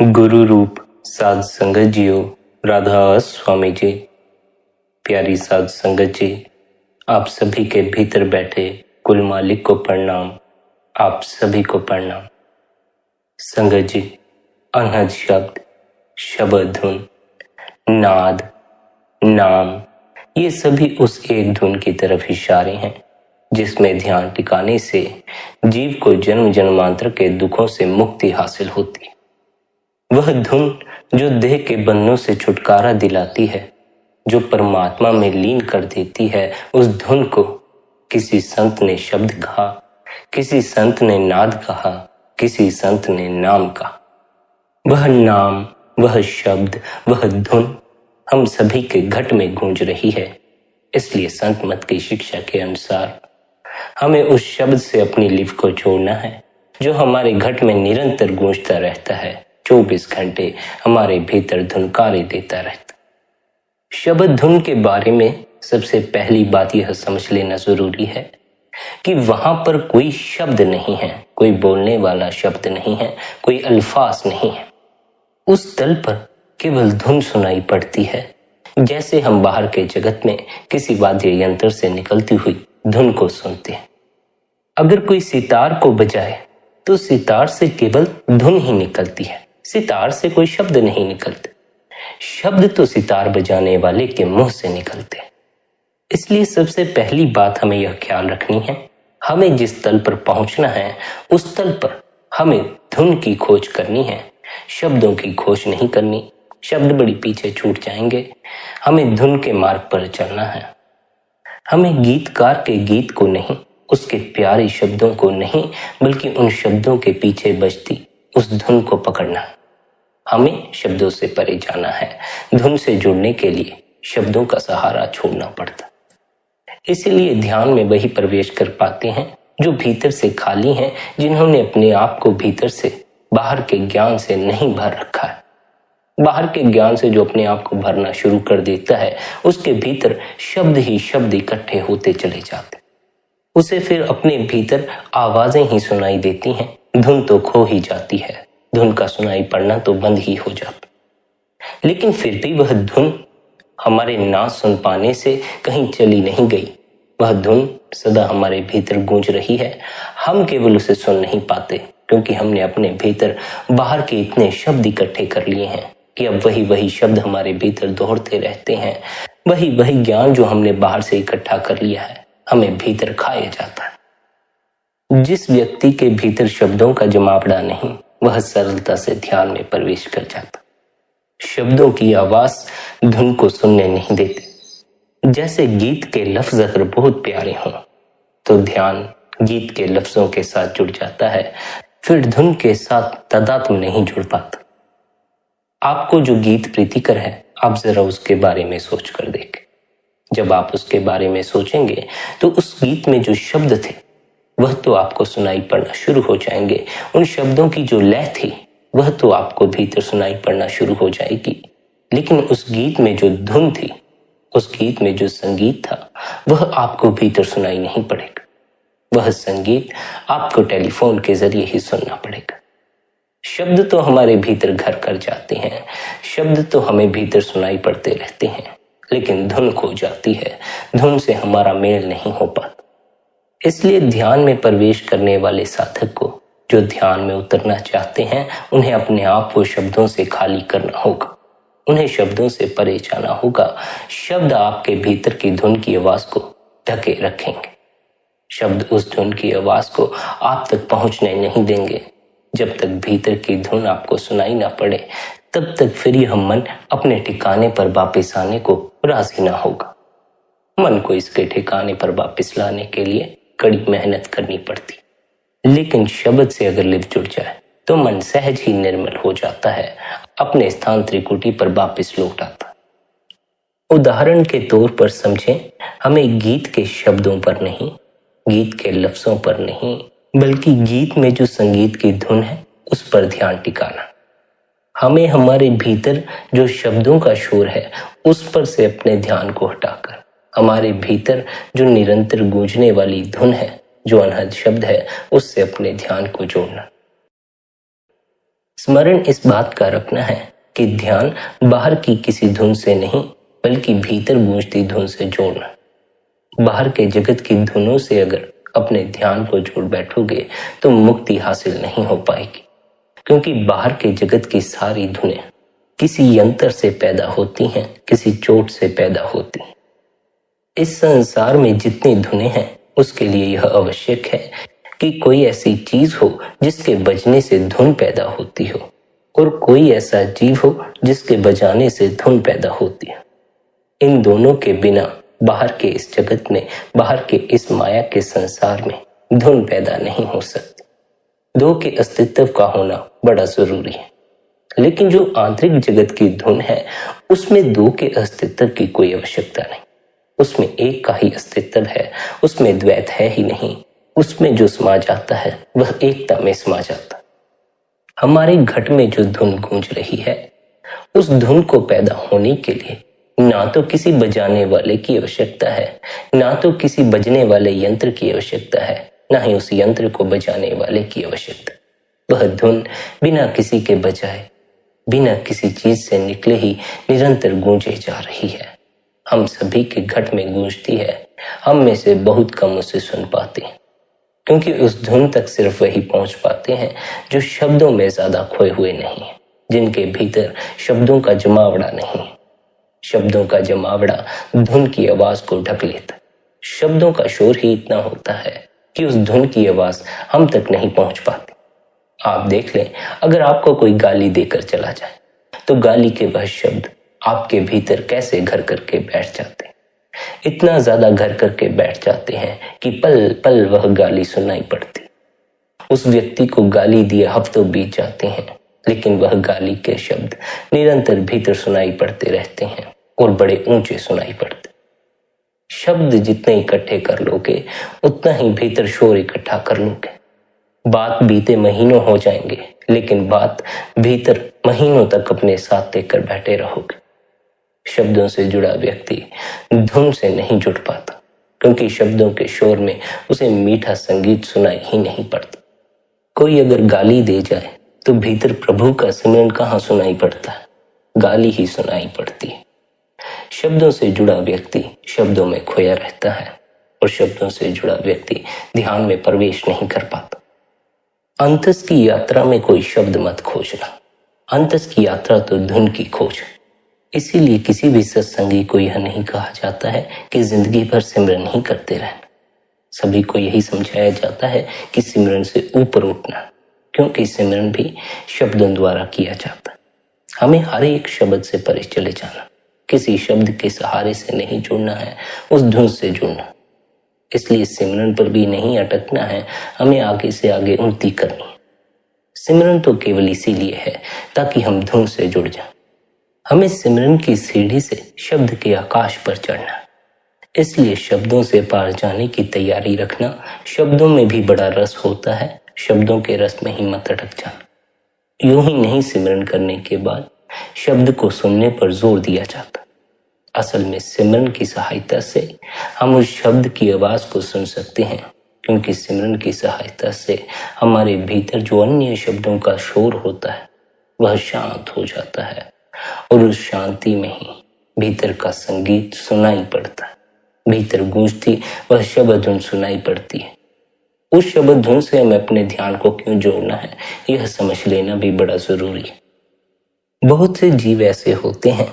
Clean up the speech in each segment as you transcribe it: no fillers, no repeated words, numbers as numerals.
गुरु रूप साध संगत जियो, राधा स्वामी जी। प्यारी साध संगत जी, आप सभी के भीतर बैठे कुल मालिक को प्रणाम। आप सभी को प्रणाम। संगत जी, अनहद शब्द, शब्द धुन, नाद, नाम, ये सभी उस एक धुन की तरफ इशारे हैं जिसमें ध्यान टिकाने से जीव को जन्म जन्मांतर के दुखों से मुक्ति हासिल होती है। वह धुन जो देह के बंधनों से छुटकारा दिलाती है, जो परमात्मा में लीन कर देती है, उस धुन को किसी संत ने शब्द कहा, किसी संत ने नाद कहा, किसी संत ने नाम कहा। वह नाम, वह शब्द, वह धुन हम सभी के घट में गूंज रही है। इसलिए संत मत की शिक्षा के अनुसार हमें उस शब्द से अपनी लिव को जोड़ना है जो हमारे घट में निरंतर गूंजता रहता है, 24 घंटे हमारे भीतर धुनकारे देता रहता। शब्द धुन के बारे में सबसे पहली बात यह समझ लेना जरूरी है कि वहां पर कोई शब्द नहीं है, कोई बोलने वाला शब्द नहीं है, कोई अल्फाज नहीं है। उस तल पर केवल धुन सुनाई पड़ती है, जैसे हम बाहर के जगत में किसी वाद्य यंत्र से निकलती हुई धुन को सुनते हैं। अगर कोई सितार को बजाए तो सितार से केवल धुन ही निकलती है, सितार से कोई शब्द नहीं निकलते। शब्द तो सितार बजाने वाले के मुंह से निकलते हैं। इसलिए सबसे पहली बात हमें यह ख्याल रखनी है, हमें जिस तल पर पहुंचना है उस तल पर हमें धुन की खोज करनी है, शब्दों की खोज नहीं करनी। शब्द बड़ी पीछे छूट जाएंगे। हमें धुन के मार्ग पर चलना है। हमें गीतकार के गीत को नहीं, उसके प्यारे शब्दों को नहीं, बल्कि उन शब्दों के पीछे बजती उस धुन को पकड़ना। हमें शब्दों से परे जाना है। धुन से जुड़ने के लिए शब्दों का सहारा छोड़ना पड़ता। इसीलिए ध्यान में वही प्रवेश कर पाते हैं जो भीतर से खाली हैं, जिन्होंने अपने आप को भीतर से बाहर के ज्ञान से नहीं भर रखा है। बाहर के ज्ञान से जो अपने आप को भरना शुरू कर देता है, उसके भीतर शब्द ही शब्द इकट्ठे होते चले जाते। उसे फिर अपने भीतर आवाजें ही सुनाई देती हैं, धुन तो खो ही जाती है, धुन का सुनाई पड़ना तो बंद ही हो जाता। लेकिन फिर भी वह धुन हमारे ना सुन पाने से कहीं चली नहीं गई। वह धुन सदा हमारे भीतर गूंज रही है। हम केवल उसे सुन नहीं पाते क्योंकि हमने अपने भीतर बाहर के इतने शब्द इकट्ठे कर लिए हैं कि अब वही वही शब्द हमारे भीतर दोहरते रहते हैं। वही वही ज्ञान जो हमने बाहर से इकट्ठा कर लिया है हमें भीतर खाया जाता है। जिस व्यक्ति के भीतर शब्दों का जमावड़ा नहीं, वह सरलता से ध्यान में प्रवेश कर जाता। शब्दों की आवाज धुन को सुनने नहीं देते। जैसे गीत के लफ्ज अगर बहुत प्यारे हों तो ध्यान गीत के लफ्जों के साथ जुड़ जाता है, फिर धुन के साथ तादात्म नहीं जुड़ पाता। आपको जो गीत प्रीतिकर है, आप जरा उसके बारे में सोच कर देखें। जब आप उसके बारे में सोचेंगे तो उस गीत में जो शब्द थे वह तो आपको सुनाई पड़ना शुरू हो जाएंगे। उन शब्दों की जो लय थी वह तो आपको भीतर सुनाई पड़ना शुरू हो जाएगी। लेकिन उस गीत में जो धुन थी, उस गीत में जो संगीत था, वह आपको भीतर सुनाई नहीं पड़ेगा। वह संगीत आपको टेलीफोन के जरिए ही सुनना पड़ेगा। शब्द तो हमारे भीतर घर कर जाते हैं, शब्द तो हमें भीतर सुनाई पड़ते रहते हैं, लेकिन धुन खो जाती है। धुन से हमारा मेल नहीं हो पाता। इसलिए ध्यान में प्रवेश करने वाले साधक को, जो ध्यान में उतरना चाहते हैं, उन्हें अपने आप को शब्दों से खाली करना होगा। उन्हें शब्दों से परे जाना होगा। शब्द आपके भीतर की धुन की आवाज को ढके रखेंगे। शब्द उस धुन की आवाज को आप तक पहुंचने नहीं देंगे। जब तक भीतर की धुन आपको सुनाई ना पड़े, तब तक फिर यह मन अपने ठिकाने पर वापस आने को राजी ना होगा। मन को इसके ठिकाने पर वापस लाने के लिए कड़ी मेहनत करनी पड़ती, लेकिन शब्द से अगर लिव जुड़ जाए तो मन सहज ही निर्मल हो जाता है, अपने स्थान त्रिकुटी पर वापस लौट आता। उदाहरण के तौर पर समझें, हमें गीत के शब्दों पर नहीं, गीत के लफ्जों पर नहीं, बल्कि गीत में जो संगीत की धुन है उस पर ध्यान टिकाना। हमें हमारे भीतर जो शब्दों का शोर है उस पर से अपने ध्यान को हटाकर हमारे भीतर जो निरंतर गूंजने वाली धुन है, जो अनहद शब्द है, उससे अपने ध्यान को जोड़ना। स्मरण इस बात का रखना है कि ध्यान बाहर की किसी धुन से नहीं बल्कि भीतर गूंजती धुन से जोड़ना। बाहर के जगत की धुनों से अगर अपने ध्यान को जोड़ बैठोगे तो मुक्ति हासिल नहीं हो पाएगी, क्योंकि बाहर के जगत की सारी धुनें किसी यंत्र से पैदा होती हैं, किसी चोट से पैदा होती हैं। इस संसार में जितनी धुनें हैं उसके लिए यह आवश्यक है कि कोई ऐसी चीज हो जिसके बजने से धुन पैदा होती हो और कोई ऐसा जीव हो जिसके बजाने से धुन पैदा होती है। इन दोनों के बिना बाहर के इस जगत में, बाहर के इस माया के संसार में धुन पैदा नहीं हो सकती। दो के अस्तित्व का होना बड़ा जरूरी है, लेकिन जो आंतरिक जगत की धुन है उसमें दो के अस्तित्व की कोई आवश्यकता नहीं। उसमें एक का ही अस्तित्व है, उसमें द्वैत है ही नहीं। उसमें जो समा जाता है वह एकता में समा जाता। हमारे घट में जो धुन गूंज रही है उस धुन को पैदा होने के लिए ना तो किसी बजाने वाले की आवश्यकता है, ना तो किसी बजने वाले यंत्र की आवश्यकता है, ना ही उस यंत्र को बजाने वाले की आवश्यकता। वह धुन बिना किसी के बजाए, बिना किसी चीज से निकले ही निरंतर गूंजे जा रही है। हम सभी के घट में गूंजती है। हम में से बहुत कम उसे सुन पाते हैं, क्योंकि उस धुन तक सिर्फ वही पहुंच पाते हैं जो शब्दों में ज्यादा खोए हुए नहीं है, जिनके भीतर शब्दों का जमावड़ा नहीं है। शब्दों का जमावड़ा धुन की आवाज को ढक लेता है। शब्दों का शोर ही इतना होता है कि उस धुन की आवाज हम तक नहीं पहुंच पाती। आप देख लें, अगर आपको कोई गाली देकर चला जाए तो गाली के वह शब्द आपके भीतर कैसे घर करके बैठ जाते हैं। इतना ज्यादा घर करके बैठ जाते हैं कि पल पल वह गाली सुनाई पड़ती। उस व्यक्ति को गाली दिए हफ्तों बीत जाते हैं, लेकिन वह गाली के शब्द निरंतर भीतर सुनाई पड़ते रहते हैं और बड़े ऊंचे सुनाई पड़ते। शब्द जितने इकट्ठे कर लोगे उतना ही भीतर शोर इकट्ठा कर लोगे। बात बीते महीनों हो जाएंगे, लेकिन बात भीतर महीनों तक अपने साथ लेकर बैठे रहोगे। शब्दों से जुड़ा व्यक्ति धुन से नहीं जुड़ पाता, क्योंकि शब्दों के शोर में उसे मीठा संगीत सुनाई ही नहीं पड़ता। कोई अगर गाली दे जाए तो भीतर प्रभु का सिमरन कहाँ सुनाई पड़ता है, गाली ही सुनाई पड़ती है। शब्दों से जुड़ा व्यक्ति शब्दों में खोया रहता है और शब्दों से जुड़ा व्यक्ति ध्यान में प्रवेश नहीं कर पाता। अंतस की यात्रा में कोई शब्द मत खोजना, अंतस की यात्रा तो धुन की खोज। इसीलिए किसी भी सत्संगी को यह नहीं कहा जाता है कि जिंदगी भर सिमरन ही करते रहना। सभी को यही समझाया जाता है कि सिमरन से ऊपर उठना, क्योंकि सिमरन भी शब्दों द्वारा किया जाता है। हमें हर एक शब्द से परे चले जाना, किसी शब्द के सहारे से नहीं जुड़ना है, उस धुन से जुड़ना। इसलिए सिमरन पर भी नहीं अटकना है, हमें आगे से आगे उन्नति करनी है। सिमरन तो केवल इसीलिए है ताकि हम धुन से जुड़ जाएं। हमें सिमरन की सीढ़ी से शब्द के आकाश पर चढ़ना, इसलिए शब्दों से पार जाने की तैयारी रखना। शब्दों में भी बड़ा रस होता है, शब्दों के रस में ही मत अटक जाना। यूं ही नहीं सिमरन करने के बाद शब्द को सुनने पर जोर दिया जाता। असल में सिमरन की सहायता से हम उस शब्द की आवाज को सुन सकते हैं, क्योंकि सिमरन की सहायता से हमारे भीतर जो अन्य शब्दों का शोर होता है वह शांत हो जाता है और उस शांति में ही भीतर का संगीत सुनाई पड़ता है। भीतर गूंजती वह शब्द धुन सुनाई पड़ती है। उस शब्द धुन से हमें अपने ध्यान को क्यों जोड़ना है यह समझ लेना भी बड़ा जरूरी है। बहुत से जीव ऐसे होते हैं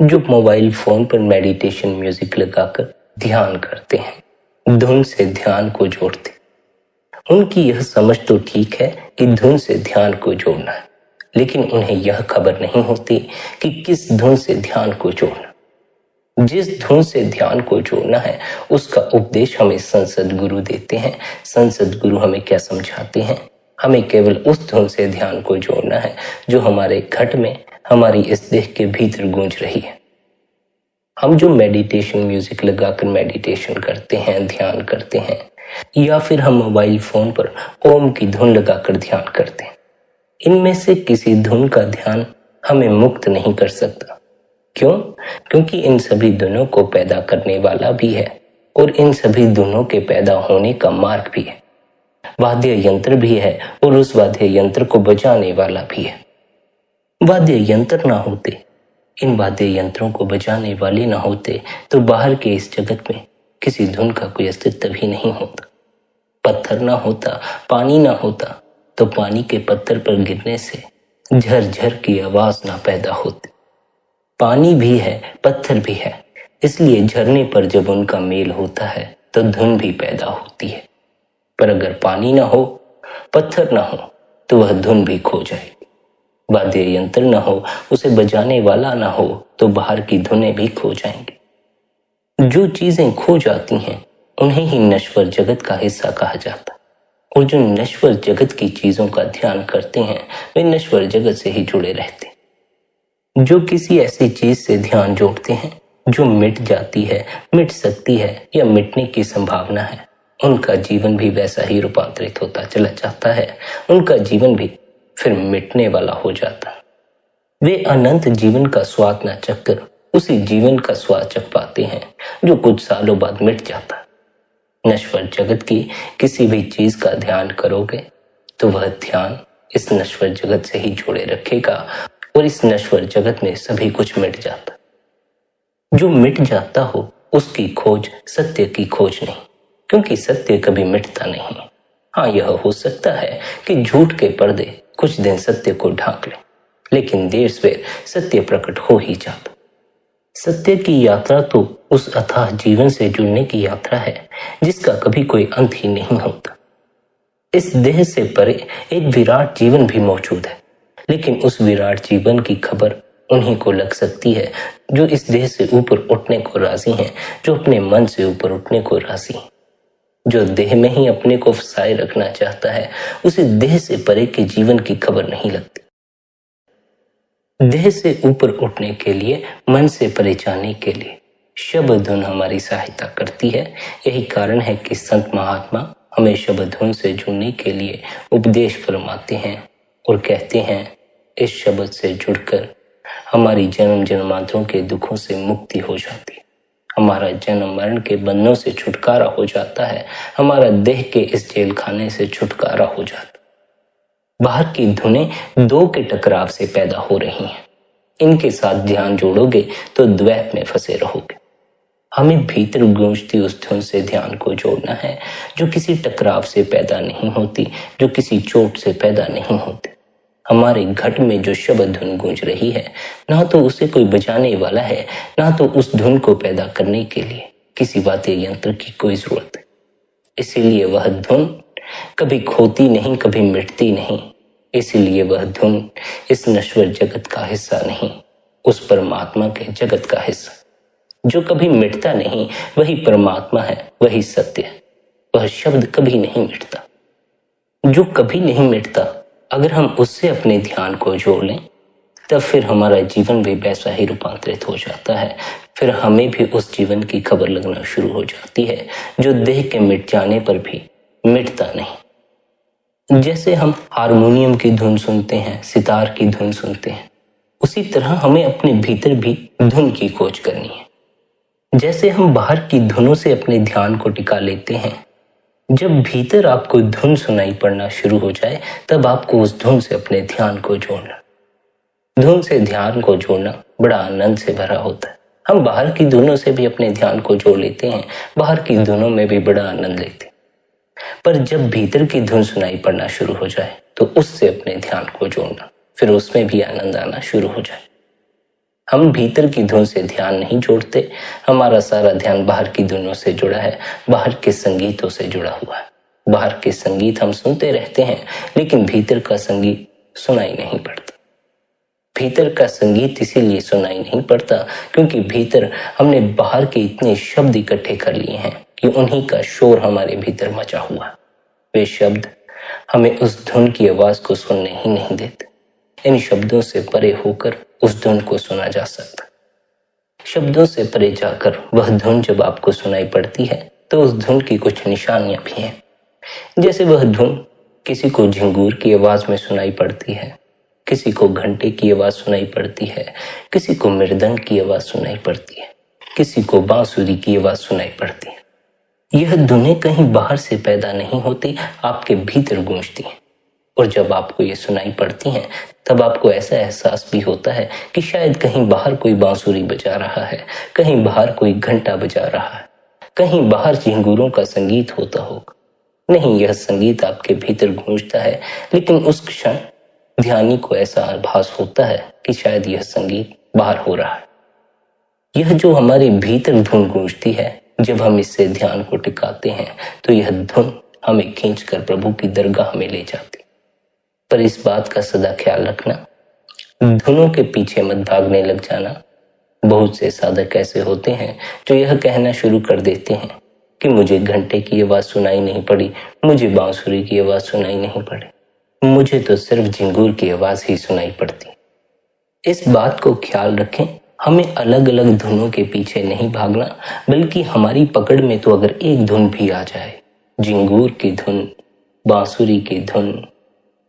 जो मोबाइल फोन पर मेडिटेशन म्यूजिक लगाकर ध्यान करते हैं, धुन से ध्यान को जोड़ते। उनकी यह समझ तो ठीक है कि धुन से ध्यान को जोड़ना है, लेकिन उन्हें यह खबर नहीं होती कि किस धुन से ध्यान को जोड़ना। जिस धुन से ध्यान को जोड़ना है उसका उपदेश हमें संसद गुरु देते हैं। संसद गुरु हमें क्या समझाते हैं? हमें केवल उस धुन से ध्यान को जोड़ना है जो हमारे घट में, हमारी इस देह के भीतर गूंज रही है। हम जो मेडिटेशन म्यूजिक लगाकर मेडिटेशन करते हैं, ध्यान करते हैं, या फिर हम मोबाइल फोन पर ओम की धुन लगाकर ध्यान करते हैं, इनमें से किसी धुन का ध्यान हमें मुक्त नहीं कर सकता। क्यों? क्योंकि इन सभी धुनों को पैदा करने वाला भी है और इन सभी धुनों के पैदा होने का मार्ग भी है। वाद्य यंत्र भी है और उस वाद्य यंत्र को बजाने वाला भी है। वाद्य यंत्र ना होते, इन वाद्य यंत्रों को बजाने वाले ना होते, तो बाहर के इस जगत में किसी धुन का कोई अस्तित्व ही नहीं होता। पत्थर ना होता, पानी ना होता, तो पानी के पत्थर पर गिरने से झरझर की आवाज ना पैदा होती। पानी भी है, पत्थर भी है, इसलिए झरने पर जब उनका मेल होता है तो धुन भी पैदा होती है। पर अगर पानी ना हो, पत्थर ना हो, तो वह धुन भी खो जाएगी। वाद्य यंत्र ना हो, उसे बजाने वाला ना हो, तो बाहर की धुनें भी खो जाएंगी। जो चीजें खो जाती हैं उन्हें ही नश्वर जगत का हिस्सा कहा जाता, और जो नश्वर जगत की चीजों का ध्यान करते हैं वे नश्वर जगत से ही जुड़े रहते हैं। जो किसी ऐसी चीज से ध्यान जोड़ते हैं जो मिट जाती है, मिट सकती है या मिटने की संभावना है, उनका जीवन भी वैसा ही रूपांतरित होता चला जाता है। उनका जीवन भी फिर मिटने वाला हो जाता। वे अनंत जीवन का स्वाद न चखकर उसी जीवन का स्वाद चख पाते हैं जो कुछ सालों बाद मिट जाता। नश्वर जगत की किसी भी चीज का ध्यान करोगे तो वह ध्यान इस नश्वर जगत से ही जोड़े रखेगा, और इस नश्वर जगत में सभी कुछ मिट जाता। जो मिट जाता हो उसकी खोज सत्य की खोज नहीं, क्योंकि सत्य कभी मिटता नहीं। हाँ, यह हो सकता है कि झूठ के पर्दे कुछ दिन सत्य को ढांक ले, लेकिन देर सवेर सत्य प्रकट हो ही जाता। सत्य की यात्रा तो उस अथाह जीवन से जुड़ने की यात्रा है जिसका कभी कोई अंत ही नहीं होता। इस देह से परे एक विराट जीवन भी मौजूद है, लेकिन उस विराट जीवन की खबर उन्हीं को लग सकती है जो इस देह से ऊपर उठने को राजी हैं, जो अपने मन से ऊपर उठने को राजी हैं। जो देह में ही अपने को फंसाए रखना चाहता है उसे देह से परे के जीवन की खबर नहीं लगती। देह से ऊपर उठने के लिए, मन से परे जाने के लिए शब्द धुन हमारी सहायता करती है। यही कारण है कि संत महात्मा हमें शब्द धुन से जुड़ने के लिए उपदेश फरमाते हैं और कहते हैं, इस शब्द से जुड़कर हमारी जन्म जन्मांतरों के दुखों से मुक्ति हो जाती है, हमारा जन्म मरण के बंधनों से छुटकारा हो जाता है, हमारा देह के इस जेल खाने से छुटकारा हो जाता। बाहर की धुनें दो के टकराव से पैदा हो रही हैं। इनके साथ ध्यान जोड़ोगे तो द्वैत में फंसे रहोगे। हमें भीतर गूंजती उस धुन से ध्यान को जोड़ना है जो किसी टकराव से पैदा नहीं होती, जो किसी चोट से पैदा नहीं होती। हमारे घट में जो शब्द धुन गूंज रही है, ना तो उसे कोई बजाने वाला है, ना तो उस धुन को पैदा करने के लिए किसी वाद्य यंत्र की कोई जरूरत है। इसीलिए वह धुन कभी खोती नहीं, कभी मिटती नहीं। इसीलिए वह धुन इस नश्वर जगत का हिस्सा नहीं, उस परमात्मा के जगत का हिस्सा। जो कभी मिटता नहीं वही परमात्मा है, वही सत्य है। वह शब्द कभी नहीं मिटता। जो कभी नहीं मिटता, अगर हम उससे अपने ध्यान को जोड़ लें तब फिर हमारा जीवन भी वैसा ही रूपांतरित हो जाता है। फिर हमें भी उस जीवन की खबर लगना शुरू हो जाती है जो देह के मिट जाने पर भी मिटता नहीं। जैसे हम हारमोनियम की धुन सुनते हैं, सितार की धुन सुनते हैं, उसी तरह हमें अपने भीतर भी धुन की खोज करनी है। जैसे हम बाहर की धुनों से अपने ध्यान को टिका लेते हैं, जब भीतर आपको धुन सुनाई पड़ना शुरू हो जाए तब आपको उस धुन से अपने ध्यान को जोड़ना। धुन से ध्यान को जोड़ना बड़ा आनंद से भरा होता है। हम बाहर की धुनों से भी अपने ध्यान को जोड़ लेते हैं, बाहर की धुनों में भी बड़ा आनंद लेते हैं, पर जब भीतर की धुन सुनाई पड़ना शुरू हो जाए तो उससे अपने ध्यान को जोड़ना, फिर उसमें भी आनंद आना शुरू हो जाए। हम भीतर की धुन से ध्यान नहीं जोड़ते, हमारा सारा ध्यान बाहर की धुनों से जुड़ा है, बाहर के संगीतों से जुड़ा हुआ है। बाहर के संगीत हम सुनते रहते हैं, लेकिन भीतर का संगीत सुनाई नहीं पड़ता। भीतर का संगीत इसीलिए सुनाई नहीं पड़ता क्योंकि भीतर हमने बाहर के इतने शब्द इकट्ठे कर लिए हैं कि उन्हीं का शोर हमारे भीतर मचा हुआ। वे शब्द हमें उस धुन की आवाज को सुनने ही नहीं देते। इन शब्दों से परे होकर उस धुन को सुना जा सकता। शब्दों से परे जाकर वह धुन जब आपको सुनाई पड़ती है तो उस धुन की कुछ निशानियां भी हैं। जैसे वह धुन किसी को झिंगूर की आवाज में सुनाई पड़ती है, किसी को घंटे की आवाज सुनाई पड़ती है, किसी को मृदंग की आवाज सुनाई पड़ती है, किसी को बांसुरी की आवाज सुनाई पड़ती है। यह धुनें कहीं बाहर से पैदा नहीं होती, आपके भीतर गूंजती हैं। और जब आपको ये सुनाई पड़ती हैं तब आपको ऐसा एहसास भी होता है कि शायद कहीं बाहर कोई बांसुरी बजा रहा है, कहीं बाहर कोई घंटा बजा रहा है, कहीं बाहर झिंगुरों का संगीत होता होगा। नहीं, यह संगीत आपके भीतर गूंजता है, लेकिन उस क्षण ध्यानी को ऐसा आभास होता है कि शायद यह संगीत बाहर हो रहा है। यह जो हमारे भीतर धुन गूंजती है, जब हम इससे ध्यान को टिकाते हैं तो यह धुन हमें खींचकर प्रभु की दरगाह में ले जाती। पर इस बात का सदा ख्याल रखना, धुनों के पीछे मत भागने लग जाना। बहुत से साधक ऐसे होते हैं जो यह कहना शुरू कर देते हैं कि मुझे घंटे की आवाज सुनाई नहीं पड़ी, मुझे बांसुरी की आवाज सुनाई नहीं पड़ी, मुझे तो सिर्फ झिंगूर की आवाज ही सुनाई पड़ती। इस बात को ख्याल रखें, हमें अलग अलग धुनों के पीछे नहीं भागना, बल्कि हमारी पकड़ में तो अगर एक धुन भी आ जाए, झिंगूर की धुन, बांसुरी की धुन,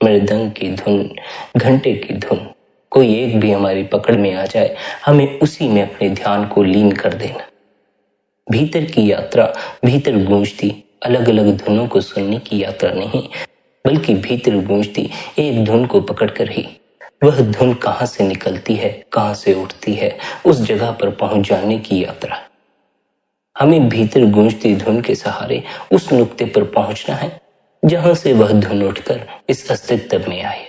मृदंग की धुन, घंटे की धुन, कोई एक भी हमारी पकड़ में आ जाए, हमें उसी में अपने ध्यान को लीन कर देना। भीतर की यात्रा भीतर गूंजती अलग अलग धुनों को सुनने की यात्रा नहीं, बल्कि भीतर गूंजती एक धुन को पकड़कर ही वह धुन कहां से निकलती है, कहां से उठती है, उस जगह पर पहुंच जाने की यात्रा। हमें भीतर गूंजती धुन के सहारे उस नुक्ते पर पहुंचना है जहां से वह धुन उठकर इस अस्तित्व में आए,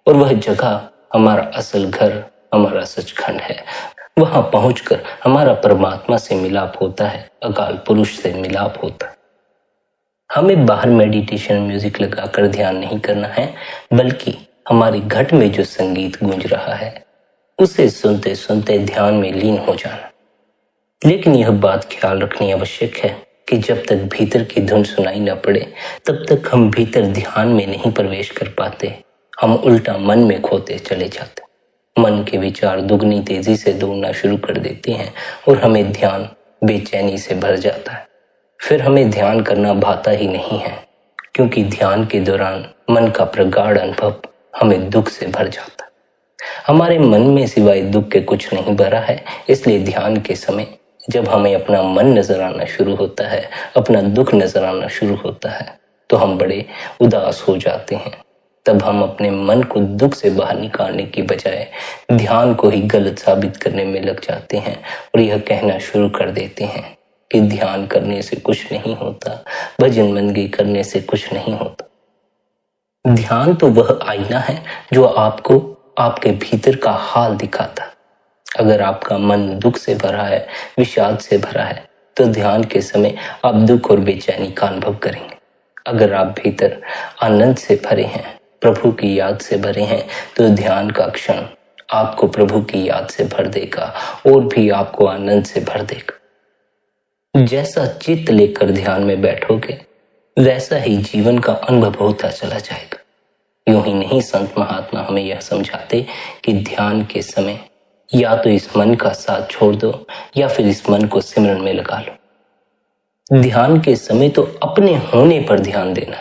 और वह जगह हमारा असल घर, हमारा सचखंड है। वहां पहुंचकर हमारा परमात्मा से मिलाप होता है, अकाल पुरुष से मिलाप होता है। हमें बाहर मेडिटेशन म्यूजिक लगाकर ध्यान नहीं करना है, बल्कि हमारी घट में जो संगीत गूंज रहा है उसे सुनते सुनते ध्यान में लीन हो जाना। लेकिन यह बात ख्याल रखनी आवश्यक है कि जब तक भीतर की धुन सुनाई न पड़े, तब तक हम भीतर ध्यान में नहीं प्रवेश कर पाते। हम उल्टा मन में खोते चले जाते। मन के विचार दुगनी तेजी से दौड़ना शुरू कर देते हैं और हमें ध्यान बेचैनी से भर जाता है। फिर हमें ध्यान करना भाता ही नहीं है, क्योंकि ध्यान के दौरान मन का प्रगाढ़ अनुभव हमें दुख से भर जाता है। हमारे मन में सिवाय दुख के कुछ नहीं भरा है, इसलिए ध्यान के समय जब हमें अपना मन नजर आना शुरू होता है, अपना दुख नजर आना शुरू होता है, तो हम बड़े उदास हो जाते हैं। तब हम अपने मन को दुख से बाहर निकालने की बजाय ध्यान को ही गलत साबित करने में लग जाते हैं और यह कहना शुरू कर देते हैं कि ध्यान करने से कुछ नहीं होता, भजन मंदी करने से कुछ नहीं होता। ध्यान तो वह आईना है जो आपको आपके भीतर का हाल दिखाता। अगर आपका मन दुख से भरा है, विषाद से भरा है, तो ध्यान के समय आप दुख और बेचैनी का अनुभव करेंगे। अगर आप भीतर आनंद से भरे हैं, प्रभु की याद से भरे हैं, तो ध्यान का क्षण आपको प्रभु की याद से भर देगा और भी आपको आनंद से भर देगा। जैसा चित्त लेकर ध्यान में बैठोगे, वैसा ही जीवन का अनुभव होता चला जाएगा। यूं ही नहीं, संत महात्मा हमें यह समझाते कि ध्यान के समय या तो इस मन का साथ छोड़ दो या फिर इस मन को सिमरन में लगा लो। ध्यान के समय तो अपने होने पर ध्यान देना।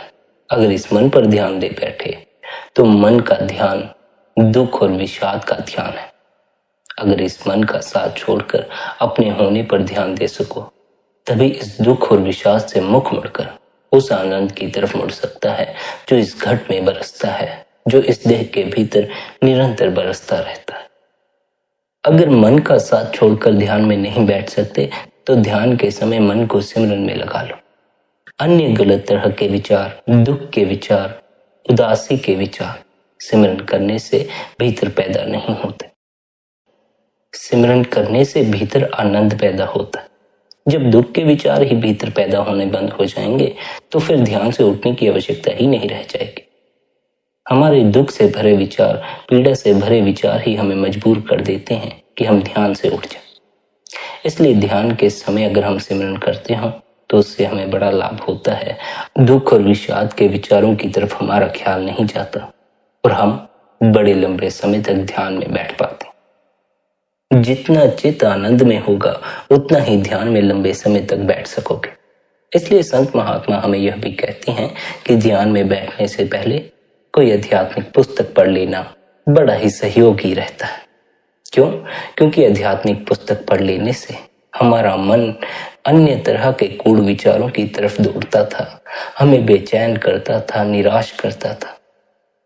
अगर इस मन पर ध्यान दे बैठे तो मन का ध्यान दुख और विषाद का ध्यान है। अगर इस मन का साथ छोड़कर अपने होने पर ध्यान दे सको, तभी इस दुख और विषाद से मुख मुड़कर उस आनंद की तरफ मुड़ सकता है जो इस घट में बरसता है, जो इस देह के भीतर निरंतर बरसता रहता है। अगर मन का साथ छोड़कर ध्यान में नहीं बैठ सकते, तो ध्यान के समय मन को सिमरन में लगा लो। अन्य गलत तरह के विचार, दुख के विचार, उदासी के विचार सिमरन करने से भीतर पैदा नहीं होते। सिमरन करने से भीतर आनंद पैदा होता है। जब दुख के विचार ही भीतर पैदा होने बंद हो जाएंगे, तो फिर ध्यान से उठने की आवश्यकता ही नहीं रह जाएगी। हमारे दुख से भरे विचार, पीड़ा से भरे विचार ही हमें मजबूर कर देते हैं कि हम ध्यान से उठ जाएं। इसलिए ध्यान के समय अगर हम सिमरन करते हो तो उससे हमें बड़ा लाभ होता है। दुख और विषाद के विचारों की तरफ हमारा ख्याल नहीं जाता और हम बड़े लंबे समय तक ध्यान में बैठ पाते। जितना चित्त आनंद में होगा, उतना ही ध्यान में लंबे समय तक बैठ सकोगे। इसलिए संत महात्मा हमें यह भी कहते हैं कि ध्यान में बैठने से पहले कोई आध्यात्मिक पुस्तक पढ़ लेना बड़ा ही सहयोगी रहता है। क्यों? क्योंकि आध्यात्मिक पुस्तक पढ़ लेने से हमारा मन अन्य तरह के कूढ़ विचारों की तरफ दौड़ता था, हमें बेचैन करता था, निराश करता था।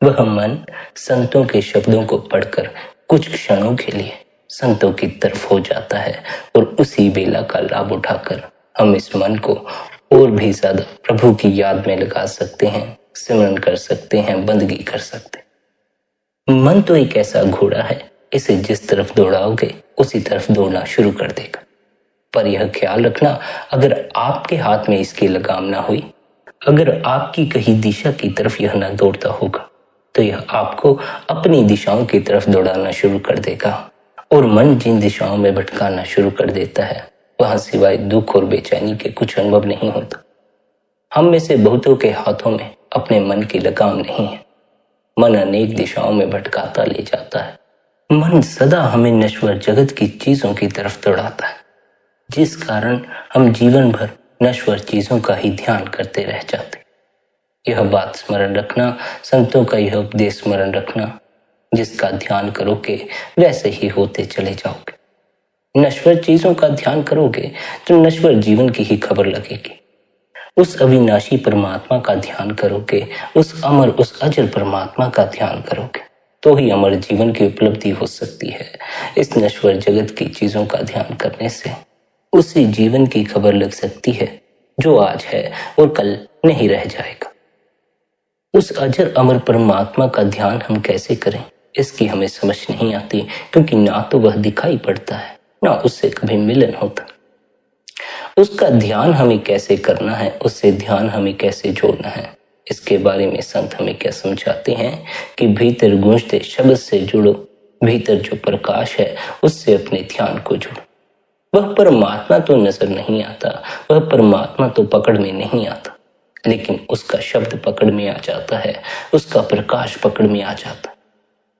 वह मन संतों के शब्दों को पढ़कर कुछ क्षणों के लिए संतों की तरफ हो जाता है और उसी बेला का लाभ उठाकर हम इस मन को और भी ज्यादा प्रभु की याद में लगा सकते हैं, सिमरन कर सकते हैं, बंदगी कर सकते हैं। मन तो एक ऐसा घोड़ा है, इसे जिस तरफ दौड़ाओगे उसी तरफ दौड़ना शुरू कर देगा। पर यह ख्याल रखना, अगर आपके हाथ में इसकी लगाम ना हुई, अगर आपकी कहीं दिशा की तरफ यह ना दौड़ता होगा, तो यह आपको अपनी दिशाओं की तरफ दौड़ाना शुरू कर देगा और मन जिन दिशाओं में भटकाना शुरू कर देता है वहां सिवाय दुख और बेचैनी के कुछ अनुभव नहीं होता। हम में से बहुतों के हाथों में अपने मन की लगाम नहीं है। मन अनेक दिशाओं में भटकाता ले जाता है। मन सदा हमें नश्वर जगत की चीजों की तरफ दौड़ाता है, जिस कारण हम जीवन भर नश्वर चीजों का ही ध्यान करते रह जाते। यह बात स्मरण रखना, संतों का यह उपदेश स्मरण रखना, जिसका ध्यान करोगे वैसे ही होते चले जाओगे। नश्वर चीजों का ध्यान करोगे तो नश्वर जीवन की ही खबर लगेगी। उस अविनाशी परमात्मा का ध्यान करोगे, उस अमर, उस अजर परमात्मा का ध्यान करोगे, तो ही अमर जीवन की उपलब्धि हो सकती है। इस नश्वर जगत की चीजों का ध्यान करने से उसी जीवन की खबर लग सकती है जो आज है और कल नहीं रह जाएगा। उस अजर अमर परमात्मा का ध्यान हम कैसे करें, इसकी हमें समझ नहीं आती, क्योंकि ना तो वह दिखाई पड़ता है, ना उससे कभी मिलन होता। उसका ध्यान हमें कैसे करना है, उससे ध्यान हमें कैसे जोड़ना है, इसके बारे में संत हमें क्या समझाते हैं कि भीतर गूंजते शब्द से जुड़ो, भीतर जो प्रकाश है उससे अपने ध्यान को जोड़ो। वह परमात्मा तो नजर नहीं आता, वह परमात्मा तो पकड़ में नहीं आता, लेकिन उसका शब्द पकड़ में आ जाता है, उसका प्रकाश पकड़ में आ जाता है।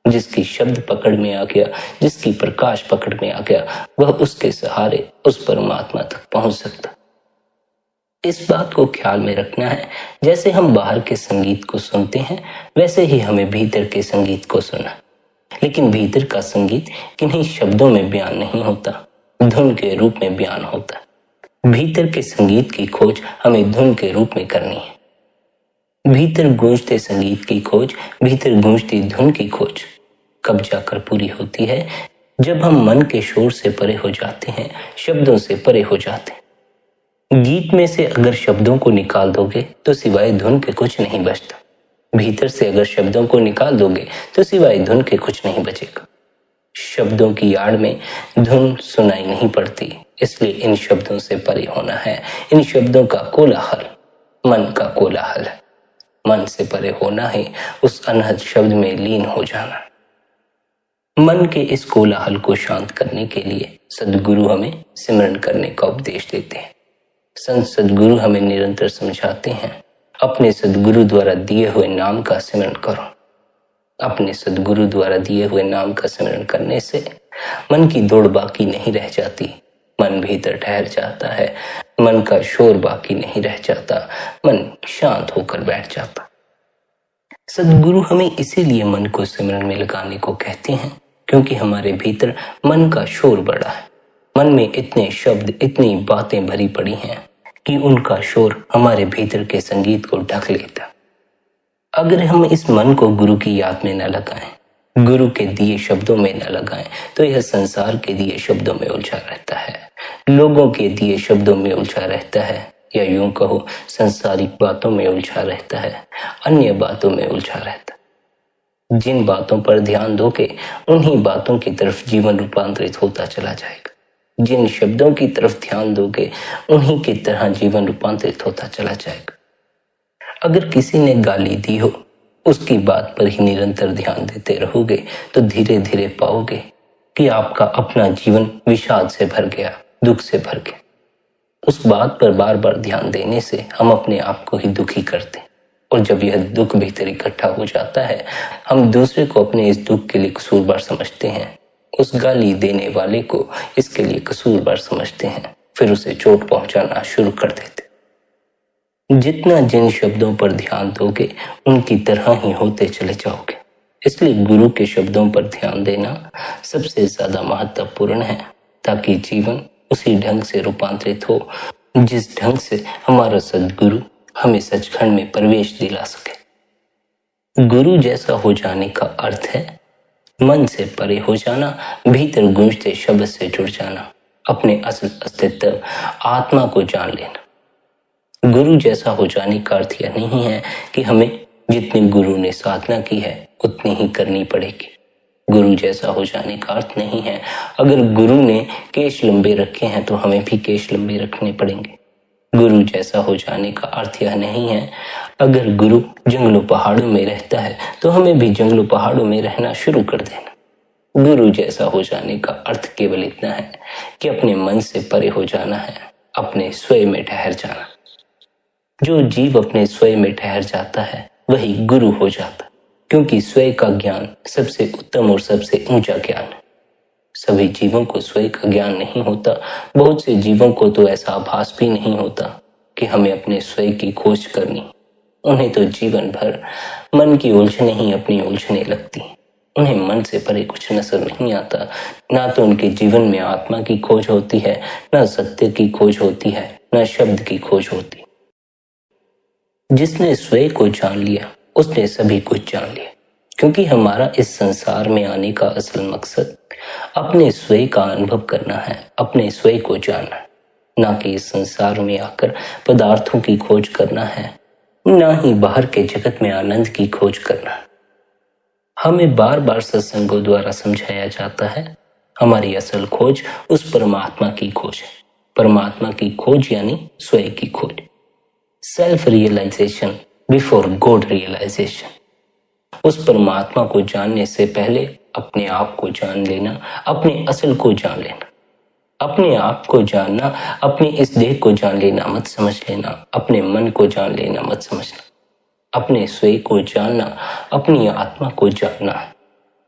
जिसकी शब्द पकड़ में आ गया, जिसकी प्रकाश पकड़ में आ गया, वह उसके सहारे उस परमात्मा तक पहुंच सकता। इस बात को ख्याल में रखना है, जैसे हम बाहर के संगीत को सुनते हैं वैसे ही हमें भीतर के संगीत को सुनना। लेकिन भीतर का संगीत किन्हीं शब्दों में बयान नहीं होता, धुन के रूप में बयान होता है। भीतर के संगीत की खोज हमें धुन के रूप में करनी है। भीतर गूंजते संगीत की खोज, भीतर गूंजती धुन की खोज कब जाकर पूरी होती है, जब हम मन के शोर से परे हो जाते हैं, शब्दों से परे हो जाते हैं। गीत में से अगर शब्दों को निकाल दोगे तो सिवाय धुन के कुछ नहीं बचता। भीतर से अगर शब्दों को निकाल दोगे तो सिवाय धुन के कुछ नहीं बचेगा। शब्दों की आड़ में धुन सुनाई नहीं पड़ती, इसलिए इन शब्दों से परे होना है। इन शब्दों का कोलाहल मन का कोलाहल है। मन से परे होना है, उस अनहद शब्द में लीन हो जाना। मन के इस कोलाहल को शांत करने के लिए सद्गुरु हमें सिमरन करने का उपदेश देते हैं। संत सद्गुरु हमें निरंतर समझाते हैं, अपने सद्गुरु द्वारा दिए हुए नाम का सिमरन करो। अपने सद्गुरु द्वारा दिए हुए नाम का सिमरन करने से मन की दौड़ बाकी नहीं रह जाती, मन भीतर ठहर जाता है, मन का शोर बाकी नहीं रह जाता, मन शांत होकर बैठ जाता। सद्गुरु हमें इसीलिए मन को सिमरन में लगाने को कहते हैं, क्योंकि हमारे भीतर मन का शोर बड़ा है। मन में इतने शब्द, इतनी बातें भरी पड़ी हैं कि उनका शोर हमारे भीतर के संगीत को ढक लेता। अगर हम इस मन को गुरु की याद में न लगाएं, गुरु के दिए शब्दों में न लगाएं, तो यह संसार के दिए शब्दों में उलझा रहता है, लोगों के दिए शब्दों में उलझा रहता है, या यूं कहो संसारिक बातों में उलझा रहता है, अन्य बातों में उलझा रहता है। जिन बातों पर ध्यान दोगे उन्हीं बातों की तरफ जीवन रूपांतरित होता चला जाएगा। जिन शब्दों की तरफ ध्यान दोगे उन्हीं की तरह जीवन रूपांतरित होता चला जाएगा। अगर किसी ने गाली दी हो, उसकी बात पर ही निरंतर ध्यान देते रहोगे तो धीरे धीरे पाओगे कि आपका अपना जीवन विषाद से भर गया, दुख से भर गया। उस बात पर बार बार ध्यान देने से हम अपने आप को ही दुखी करते हैं, और जब यह दुख भीतर इकट्ठा हो जाता है, हम दूसरे को अपने इस दुख के लिए कसूरवार समझते हैं, उस गाली देने वाले को इसके लिए कसूरवार समझते हैं, फिर उसे चोट पहुंचाना शुरू कर देते। जितना जिन शब्दों पर ध्यान दोगे उनकी तरह ही होते चले जाओगे। इसलिए गुरु के शब्दों पर ध्यान देना सबसे ज्यादा महत्वपूर्ण है, ताकि जीवन उसी ढंग से रूपांतरित हो जिस ढंग से हमारा सद्गुरु हमें सचखंड में प्रवेश दिला सके। गुरु जैसा हो जाने का अर्थ है मन से परे हो जाना, भीतर गूंजते शब्द से जुड़ जाना, अपने असल अस्तित्व आत्मा को जान लेना। गुरु जैसा हो जाने का अर्थ यह नहीं है कि हमें जितनी गुरु ने साधना की है उतनी ही करनी पड़ेगी। गुरु जैसा हो जाने का अर्थ नहीं है अगर गुरु ने केश लंबे रखे हैं तो हमें भी केश लंबे रखने पड़ेंगे। गुरु जैसा हो जाने का अर्थ यह नहीं है अगर गुरु जंगलों पहाड़ों में रहता है तो हमें भी जंगलों पहाड़ों में रहना शुरू कर देना। गुरु जैसा हो जाने का अर्थ केवल इतना है कि अपने मन से परे हो जाना है, अपने स्वयं में ठहर जाना। जो जीव अपने स्वयं में ठहर जाता है वही गुरु हो जाता, क्योंकि स्वयं का ज्ञान सबसे उत्तम और सबसे ऊंचा ज्ञान है। सभी जीवों को स्वयं का ज्ञान नहीं होता। बहुत से जीवों को तो ऐसा आभास भी नहीं होता कि हमें अपने स्वयं की खोज करनी। उन्हें तो जीवन भर मन की उलझने ही अपनी उलझने लगती। उन्हें मन से परे कुछ नजर नहीं आता। ना तो उनके जीवन में आत्मा की खोज होती है, ना सत्य की खोज होती है, ना शब्द की खोज होती। जिसने स्वयं को जान लिया उसने सभी कुछ जान लिया, क्योंकि हमारा इस संसार में आने का असल मकसद अपने स्वयं का अनुभव करना है, अपने स्वयं को जानना, ना कि इस संसार में आकर पदार्थों की खोज करना है, ना ही बाहर के जगत में आनंद की खोज करना। हमें बार बार सत्संगों द्वारा समझाया जाता है हमारी असल खोज उस परमात्मा की खोज है। परमात्मा की खोज यानी स्वयं की खोज। Self realization before God realization. उस परमात्मा को जानने से पहले अपने आप को जान लेना, अपने असल को जान लेना। अपने आप को जानना, अपने इस देह को जान लेना मत समझ लेना, अपने मन को जान लेना मत समझना। अपने स्वयं को जानना, अपनी आत्मा को जानना।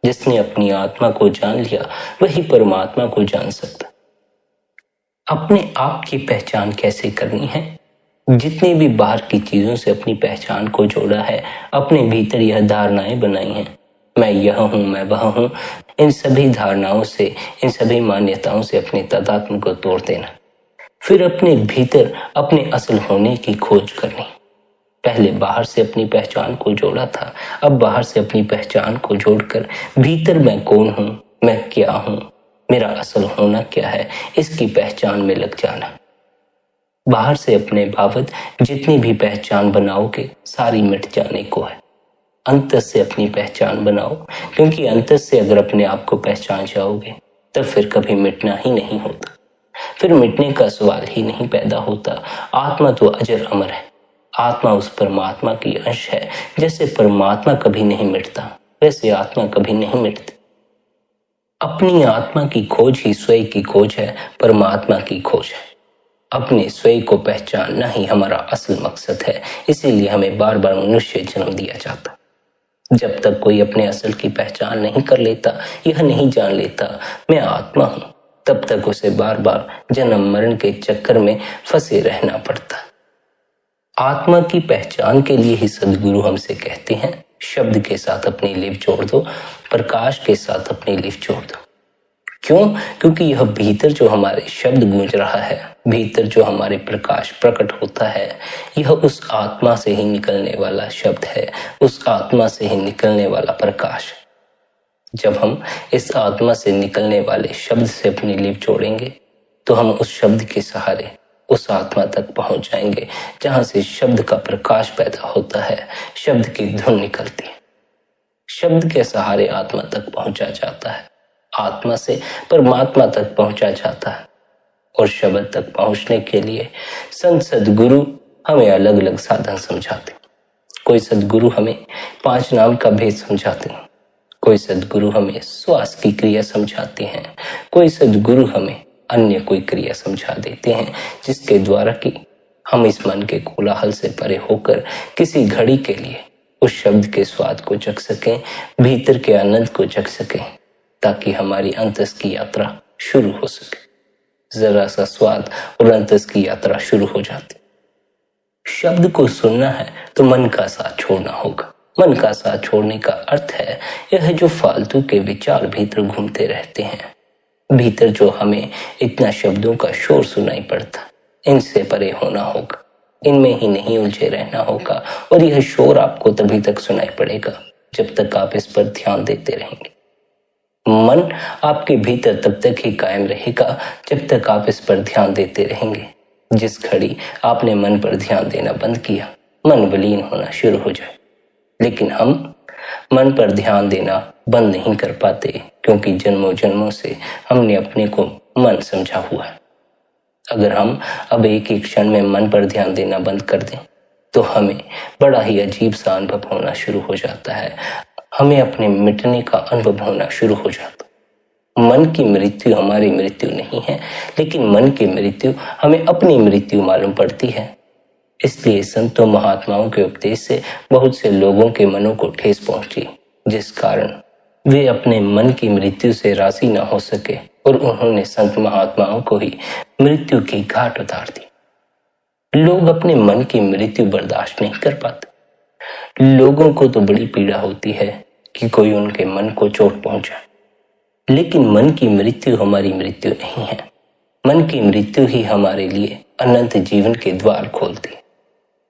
जिसने अपनी आत्मा को जान लिया वही परमात्मा को जान सकता। अपने आप की पहचान कैसे करनी है? जितनी भी बाहर की चीजों से अपनी पहचान को जोड़ा है, अपने भीतर यह धारणाएं बनाई हैं, मैं यह हूं, मैं वह हूं, इन सभी धारणाओं से, इन सभी मान्यताओं से अपने तादात्म्य को तोड़ देना। फिर अपने भीतर अपने असल होने की खोज करनी। पहले बाहर से अपनी पहचान को जोड़ा था, अब बाहर से अपनी पहचान को जोड़कर भीतर मैं कौन हूं, मैं क्या हूं, मेरा असल होना क्या है, इसकी पहचान में लग जाना। बाहर से अपने बाबत जितनी भी पहचान बनाओगे सारी मिट जाने को है। अंतर से अपनी पहचान बनाओ, क्योंकि अंतर से अगर अपने आप को पहचान जाओगे तब फिर कभी मिटना ही नहीं होता, फिर मिटने का सवाल ही नहीं पैदा होता। आत्मा तो अजर अमर है। आत्मा उस परमात्मा की अंश है। जैसे परमात्मा कभी नहीं मिटता वैसे आत्मा कभी नहीं मिटती। अपनी आत्मा की खोज ही स्वयं की खोज है, परमात्मा की खोज है। अपने स्वयं को पहचानना ही हमारा असल मकसद है। इसीलिए हमें बार बार मनुष्य जन्म दिया जाता। जब तक कोई अपने असल की पहचान नहीं कर लेता, यह नहीं जान लेता मैं आत्मा हूं, तब तक उसे बार बार जन्म मरण के चक्कर में फंसे रहना पड़ता। आत्मा की पहचान के लिए ही सदगुरु हमसे कहते हैं शब्द के साथ अपनी लिप जोड़ दो, प्रकाश के साथ अपनी लिप जोड़ दो। क्यों? क्योंकि यह भीतर जो हमारे शब्द गूंज रहा है, भीतर जो हमारे प्रकाश प्रकट होता है, यह उस आत्मा से ही निकलने वाला शब्द है, उस आत्मा से ही निकलने वाला प्रकाश। जब हम इस आत्मा से निकलने वाले शब्द से अपनी लिप जोड़ेंगे तो हम उस शब्द के सहारे उस आत्मा तक पहुंच जाएंगे जहां से शब्द का प्रकाश पैदा होता है, शब्द की धुन निकलती है। शब्द के सहारे आत्मा तक पहुंचा जाता है, आत्मा से परमात्मा तक पहुंचा जाता है। और शब्द तक पहुंचने के लिए संत सदगुरु हमें अलग अलग साधन समझाते। कोई सदगुरु हमें 5 नाम का भेद समझाते हैं, कोई सदगुरु हमें श्वास की क्रिया समझाते हैं, कोई सदगुरु हमें अन्य कोई क्रिया समझा देते हैं जिसके द्वारा कि हम इस मन के कोलाहल से परे होकर किसी घड़ी के लिए उस शब्द के स्वाद को चख सकें, भीतर के आनंद को चख सकें, ताकि हमारी अंतस की यात्रा शुरू हो सके। जरा सा स्वाद और अंतस की यात्रा शुरू हो जाती। शब्द को सुनना है तो मन का साथ छोड़ना होगा। मन का साथ छोड़ने का अर्थ है यह जो फालतू के विचार भीतर घूमते रहते हैं, भीतर जो हमें इतना शब्दों का शोर सुनाई पड़ता, इनसे परे होना होगा। इनमें ही नहीं उलझे रहना होगा और यह शोर आपको तभी तक सुनाई पड़ेगा जब तक आप इस पर ध्यान देते रहेंगे। मन आपके भीतर तब तक ही कायम रहेगा जब तक आप इस पर ध्यान देते रहेंगे। जिस घड़ी आपने मन पर ध्यान देना बंद किया, मन विलीन होना शुरू हो जाए। लेकिन हम मन पर ध्यान देना बंद नहीं कर पाते क्योंकि जन्मों जन्मों से हमने अपने को मन समझा हुआ है। अगर हम अब एक ही क्षण में मन पर ध्यान देना बंद कर दें तो हमें बड़ा ही अजीब सा अनुभव होना शुरू हो जाता है। हमें अपने मिटने का अनुभव होना शुरू हो जाता है। मन की मृत्यु हमारी मृत्यु नहीं है, लेकिन मन की मृत्यु हमें अपनी मृत्यु मालूम पड़ती है। इसलिए संतों महात्माओं के उपदेश से बहुत से लोगों के मनों को ठेस पहुंची, जिस कारण वे अपने मन की मृत्यु से राजी न हो सके और उन्होंने संत महात्माओं को ही मृत्यु की घाट उतार दी। लोग अपने मन की मृत्यु बर्दाश्त नहीं कर पाते। लोगों को तो बड़ी पीड़ा होती है कि कोई उनके मन को चोट पहुंचाए, लेकिन मन की मृत्यु हमारी मृत्यु नहीं है। मन की मृत्यु ही हमारे लिए अनंत जीवन के द्वार खोलती।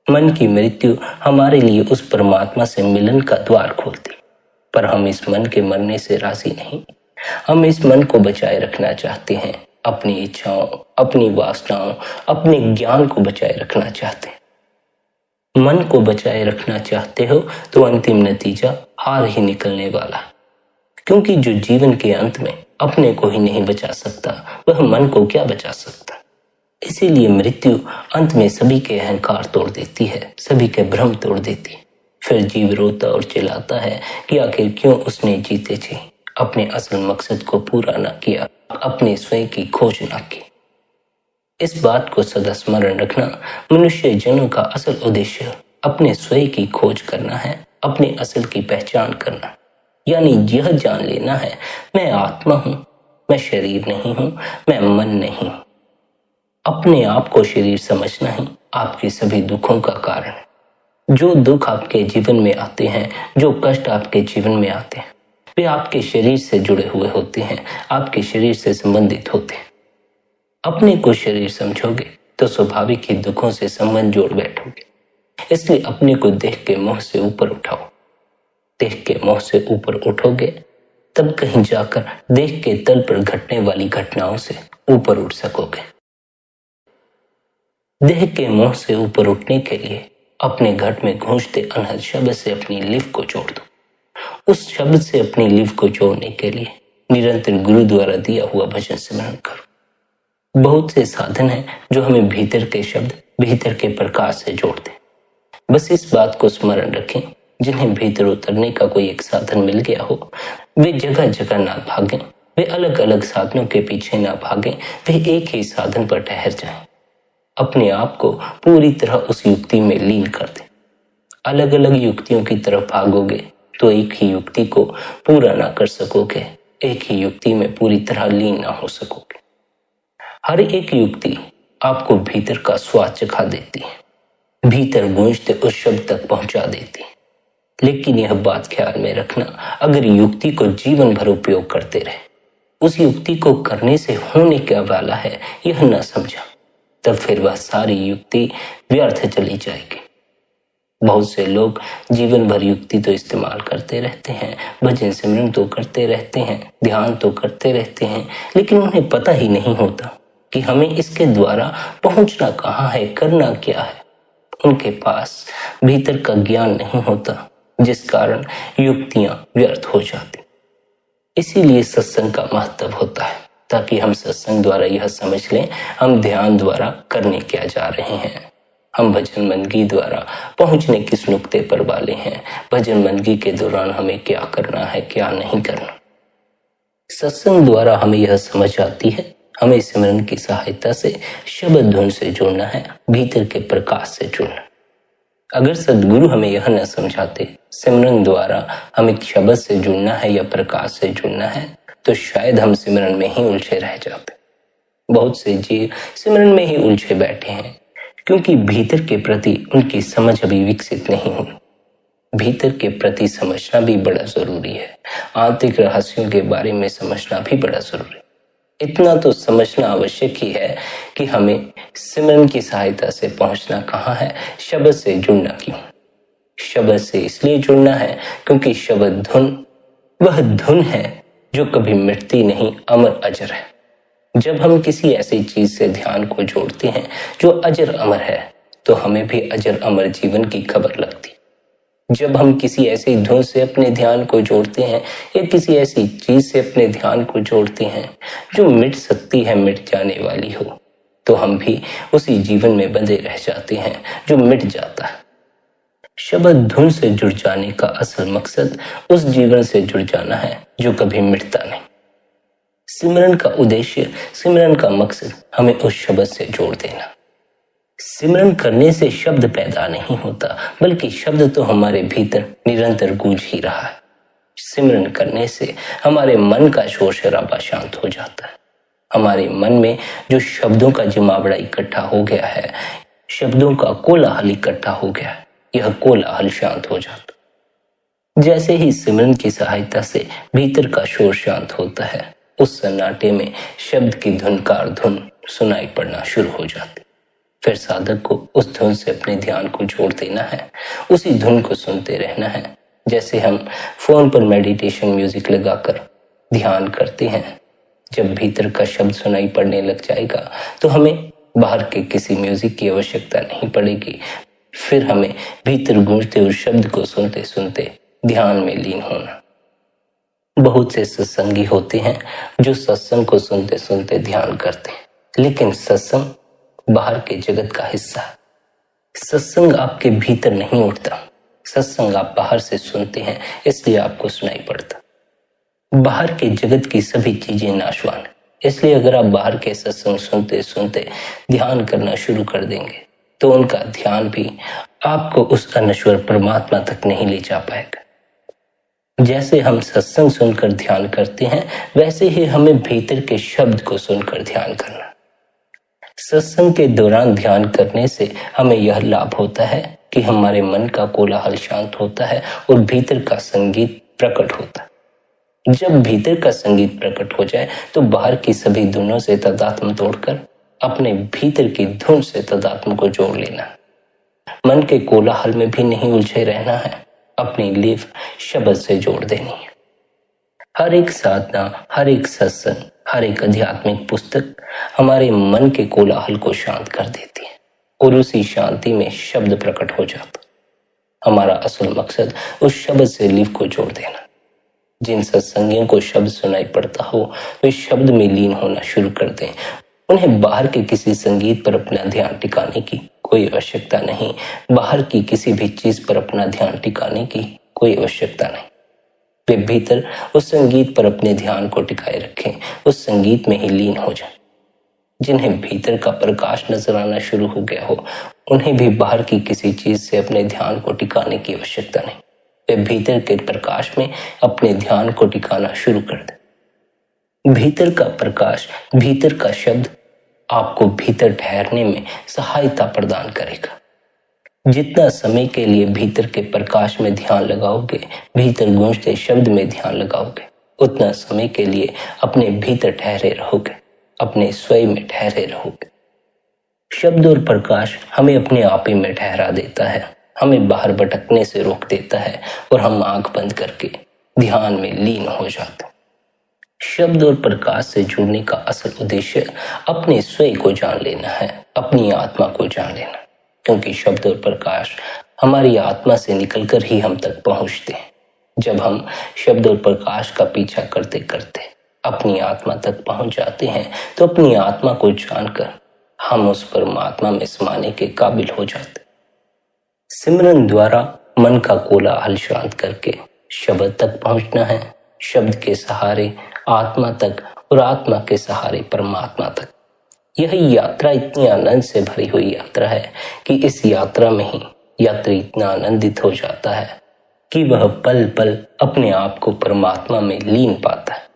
मन की मृत्यु हमारे लिए उस परमात्मा से मिलन का द्वार खोलती। पर हम इस मन के मरने से राजी नहीं। हम इस मन को बचाए रखना चाहते हैं। अपनी इच्छाओं, अपनी वासनाओं, अपने ज्ञान को बचाए रखना चाहते हैं। मन को बचाए रखना चाहते हो तो अंतिम नतीजा हार ही निकलने वाला, क्योंकि जो जीवन के अंत में अपने को ही नहीं बचा सकता वह मन को क्या बचा सकता। इसीलिए मृत्यु अंत में सभी के अहंकार तोड़ देती है, सभी के भ्रम तोड़ देती है। फिर जीव रोता और चिल्लाता है कि आखिर क्यों उसने जीते जी अपने असल मकसद को पूरा न किया, अपने स्वयं की खोज न की। इस बात को सदा स्मरण रखना, मनुष्य जनों का असल उद्देश्य अपने स्वयं की खोज करना है, अपने असल की पहचान करना, यानी यह जान लेना है मैं आत्मा हूं, मैं शरीर नहीं हूं, मैं मन नहीं हूं। अपने आप को शरीर समझना ही आपके सभी दुखों का कारण है। जो दुख आपके जीवन में आते हैं, जो कष्ट आपके जीवन में आते हैं, वे आपके शरीर से जुड़े हुए होते हैं, आपके शरीर से संबंधित होते हैं। अपने को शरीर समझोगे तो स्वाभाविक ही दुखों से संबंध जोड़ बैठोगे। इसलिए अपने को देह के मोह से ऊपर उठाओ। देह के मोह से ऊपर उठोगे तब कहीं जाकर देह के तल पर घटने वाली घटनाओं से ऊपर उठ सकोगे। देह के मोह से ऊपर उठने के लिए अपने घट में गूंजते अनहद शब्द से अपनी लिव को जोड़ दो। उस शब्द से अपनी लिव को जोड़ने के लिए निरंतर गुरु द्वारा दिया हुआ भजन स्मरण करो। बहुत से साधन हैं जो हमें भीतर के शब्द, भीतर के प्रकाश से जोड़ते। बस इस बात को स्मरण रखें, जिन्हें भीतर उतरने का कोई एक साधन मिल गया हो, वे जगह जगह ना भागें, वे अलग अलग साधनों के पीछे ना भागें, वे एक ही साधन पर ठहर जाएं। अपने आप को पूरी तरह उस युक्ति में लीन कर दें। अलग अलग युक्तियों की तरफ भागोगे तो एक ही युक्ति को पूरा ना कर सकोगे, एक ही युक्ति में पूरी तरह लीन ना हो सकोगे। हर एक युक्ति आपको भीतर का स्वाद चखा देती है, भीतर गूंजते उस शब्द तक पहुंचा देती है। लेकिन यह बात ख्याल में रखना, अगर युक्ति को जीवन भर उपयोग करते रहे, उस युक्ति को करने से होने क्या वाला है यह न समझा, तब फिर वह सारी युक्ति व्यर्थ चली जाएगी। बहुत से लोग जीवन भर युक्ति तो इस्तेमाल करते रहते हैं, भजन सिमरन तो करते रहते हैं, ध्यान तो करते रहते हैं, लेकिन उन्हें पता ही नहीं होता कि हमें इसके द्वारा पहुंचना कहाँ है, करना क्या है। उनके पास भीतर का ज्ञान नहीं होता, जिस कारण युक्तियां व्यर्थ हो जाती। इसीलिए सत्संग का महत्व होता है, ताकि हम सत्संग द्वारा यह समझ लें हम ध्यान द्वारा करने क्या जा रहे हैं, हम भजन बंदगी द्वारा पहुंचने किस नुक्ते पर वाले हैं, भजन बंदगी के दौरान हमें क्या करना है, क्या नहीं करना। सत्संग द्वारा हमें यह समझ आती है, हमें सिमरन की सहायता से शब्द धुन से जुड़ना है, भीतर के प्रकाश से जुड़ना। अगर सद्गुरु हमें यह न समझाते सिमरन द्वारा हमें शब्द से जुड़ना है या प्रकाश से जुड़ना है, तो शायद हम सिमरन में ही उलझे रह जाते। बहुत से जीव सिमरन में ही उलझे बैठे हैं क्योंकि भीतर के प्रति उनकी समझ अभी विकसित नहीं हुई। भीतर के प्रति समझना भी बड़ा जरूरी है, आंतरिक रहस्यों के बारे में समझना भी बड़ा जरूरी है। इतना तो समझना आवश्यक ही है कि हमें सिमरन की सहायता से पहुंचना कहाँ है, शब्द से जुड़ना क्यों। शब्द से इसलिए जुड़ना है क्योंकि शब्द धुन वह धुन है जो कभी मिटती नहीं, अमर अजर है। जब हम किसी ऐसी चीज से ध्यान को जोड़ते हैं जो अजर अमर है, तो हमें भी अजर अमर जीवन की खबर लगती। जब हम किसी ऐसी धुन से अपने ध्यान को जोड़ते हैं या किसी ऐसी चीज से अपने ध्यान को जोड़ते हैं जो मिट सकती है, मिट जाने वाली हो, तो हम भी उसी जीवन में बंधे रह जाते हैं जो मिट जाता है। शब्द धुन से जुड़ जाने का असल मकसद उस जीवन से जुड़ जाना है जो कभी मिटता नहीं। सिमरन का उद्देश्य, सिमरन का मकसद हमें उस शब्द से जोड़ देना। सिमरन करने से शब्द पैदा नहीं होता, बल्कि शब्द तो हमारे भीतर निरंतर गूंज ही रहा है। सिमरन करने से हमारे मन का शोर शराबा शांत हो जाता है। हमारे मन में जो शब्दों का जमावड़ा इकट्ठा हो गया है, शब्दों का कोलाहल इकट्ठा हो गया है, यह कोलाहल शांत हो जाता। जैसे ही सिमरन की सहायता से भीतर का शोर शांत होता है, उस सन्नाटे में शब्द की धुनकार धुन सुनाई पड़ना शुरू हो जाती। फिर साधक को उस धुन से अपने ध्यान को जोड़ देना है, उसी धुन को सुनते रहना है। जैसे हम फोन पर मेडिटेशन म्यूजिक लगाकर ध्यान करते हैं, जब भीतर का शब्द सुनाई पड़ने लग जाएगा तो हमें बाहर के किसी म्यूजिक की आवश्यकता नहीं पड़ेगी। फिर हमें भीतर गूंजते उस शब्द को सुनते सुनते ध्यान में लीन होना। बहुत से सत्संगी होते हैं जो सत्संग को सुनते सुनते ध्यान करते हैं, लेकिन सत्संग बाहर के जगत का हिस्सा है। सत्संग आपके भीतर नहीं उठता, सत्संग आप बाहर से सुनते हैं, इसलिए आपको सुनाई पड़ता। बाहर के जगत की सभी चीजें नाशवान है, इसलिए अगर आप बाहर के सत्संग सुनते सुनते ध्यान करना शुरू कर देंगे तो उनका ध्यान भी आपको उस अनश्वर परमात्मा तक नहीं ले जा पाएगा। जैसे हम सत्संग सुनकर ध्यान करते हैं, वैसे ही हमें भीतर के शब्द को सुनकर ध्यान करना। सत्संग के दौरान ध्यान करने से हमें यह लाभ होता है कि हमारे मन का कोलाहल शांत होता है और भीतर का संगीत प्रकट होता है। जब भीतर का संगीत प्रकट हो जाए तो बाहर की सभी धुनों से तादात्म्य तोड़कर अपने भीतर की धुन से तादात्म्य को जोड़ लेना। मन के कोलाहल में भी नहीं उलझे रहना है, अपनी लीफ शब्द से जोड़ देनी है। हर एक साधना, हर एक सत्संग, हर एक आध्यात्मिक पुस्तक हमारे मन के कोलाहल को शांत कर देती है और उसी शांति में शब्द प्रकट हो जाता। हमारा असल मकसद उस शब्द से लीफ को जोड़ देना। जिन सत्संगियों को शब्द सुनाई पड़ता हो वे शब्द में लीन होना शुरू कर दें। उन्हें बाहर के किसी संगीत पर अपना ध्यान टिकाने की कोई आवश्यकता नहीं, बाहर की किसी भी चीज पर अपना ध्यान टिकाने की कोई आवश्यकता नहीं। वे भीतर उस संगीत पर अपने ध्यान को टिकाए रखें, उस संगीत में ही लीन हो जाएं। जिन्हें भीतर का प्रकाश नजर आना शुरू हो गया हो, उन्हें भी बाहर की किसी चीज से अपने ध्यान को टिकाने की आवश्यकता नहीं। वे भीतर के प्रकाश में अपने ध्यान को टिकाना शुरू कर दें। भीतर का प्रकाश, भीतर का शब्द आपको भीतर ठहरने में सहायता प्रदान करेगा। जितना समय के लिए भीतर के प्रकाश में ध्यान लगाओगे, भीतर गूंजते शब्द में ध्यान लगाओगे, उतना समय के लिए अपने भीतर ठहरे रहोगे, अपने स्वयं में ठहरे रहोगे। शब्द और प्रकाश हमें अपने आप ही में ठहरा देता है, हमें बाहर भटकने से रोक देता है और हम आंख बंद करके ध्यान में लीन हो जाते हैं। शब्द और प्रकाश से जुड़ने का असल उद्देश्य अपने स्वयं को जान लेना है, अपनी आत्मा को जान लेना, क्योंकि शब्द और प्रकाश हमारी आत्मा से निकलकर ही हम तक पहुंचते हैं। जब हम शब्द और प्रकाश का पीछा करते करते अपनी आत्मा तक पहुंच जाते हैं तो अपनी आत्मा को जानकर हम उस परमात्मा में समाने के काबिल हो जाते। सिमरन द्वारा मन का कोलाहल शांत करके शब्द तक पहुंचना है, शब्द के सहारे आत्मा तक और आत्मा के सहारे परमात्मा तक। यह यात्रा इतनी आनंद से भरी हुई यात्रा है कि इस यात्रा में ही यात्री इतना आनंदित हो जाता है कि वह पल पल अपने आप को परमात्मा में लीन पाता है।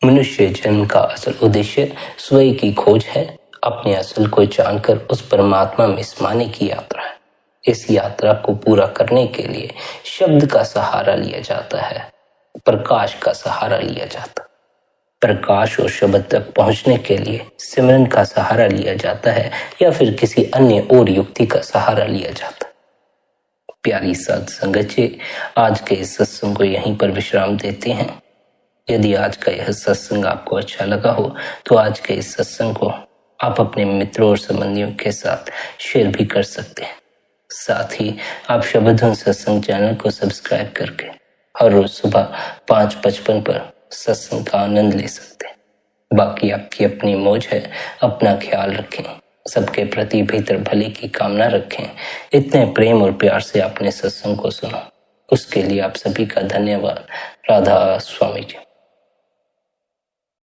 मनुष्य जन्म का असल उद्देश्य स्वयं की खोज है, अपने असल को जानकर उस परमात्मा में समाने की यात्रा है। इस यात्रा को पूरा करने के लिए शब्द का सहारा लिया जाता है, प्रकाश का सहारा लिया जाता है। प्रकाश और शब्द तक पहुंचने के लिए सिमरन का सहारा लिया जाता है या फिर किसी अन्य और युक्ति का सहारा लिया जाता है। प्यारी साध संगत जी, आज के इस सत्संग को यहीं पर विश्राम देते हैं। यदि आज का यह सत्संग आपको अच्छा लगा हो तो आज के इस सत्संग को आप अपने मित्रों और संबंधियों के साथ शेयर भी कर सकते हैं। साथ ही आप शबदधुन सत्संग चैनल को सब्सक्राइब करके हर रोज सुबह 5:55 पर सत्संग का आनंद ले सकते हैं। बाकी आपकी अपनी मौज है। अपना ख्याल रखें, सबके प्रति भीतर भले की कामना रखें। इतने प्रेम और प्यार से आपने सत्संग को सुना, उसके लिए आप सभी का धन्यवाद। राधा स्वामी जी।